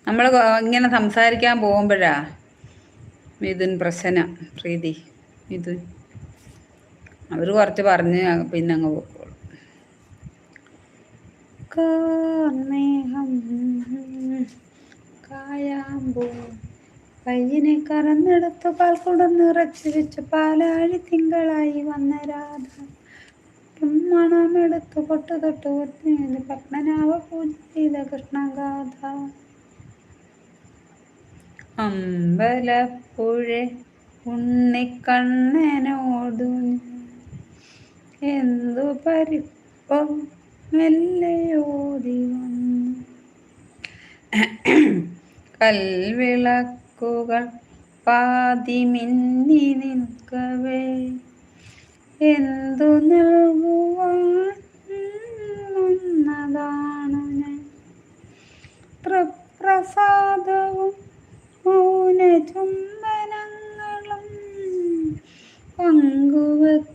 നമ്മൾ ഇങ്ങനെ സംസാരിക്കാൻ പോകുമ്പോഴാ മിഥുൻ പ്രശ്നം. പ്രീതി മിഥുൻ അവർ കുറച്ച് പറഞ്ഞ് പിന്നെ അങ്ങ് പോക്കോളും. കാർമേഹം കായാമ്പൂ പയ്യനെ കറന്നെടുത്തു പാൽക്കുടം നിറച്ച് വെച്ച് പാലാഴി തിങ്കളായി വന്ന രാധ മണമെടുത്തു പൊട്ടു തൊട്ട് ഒത്തിരി പത്മനാഭ പൂജ ചെയ്ത കൃഷ്ണഗാഥ. അമ്പലപ്പുഴ ഉണ്ണിക്കണ്ണനോടു എന്തു പരിപ്പം മെല്ലയോടി വന്നു. കൽവിളക്കുകൾ പാതി മിന്നി നിൽക്കവേ എന്തു നൽകുവാൻ വന്നതാണു ഞാൻ. തൃപ്രസാദവും മൗന ചുംബനങ്ങളും പങ്കുവെക്കും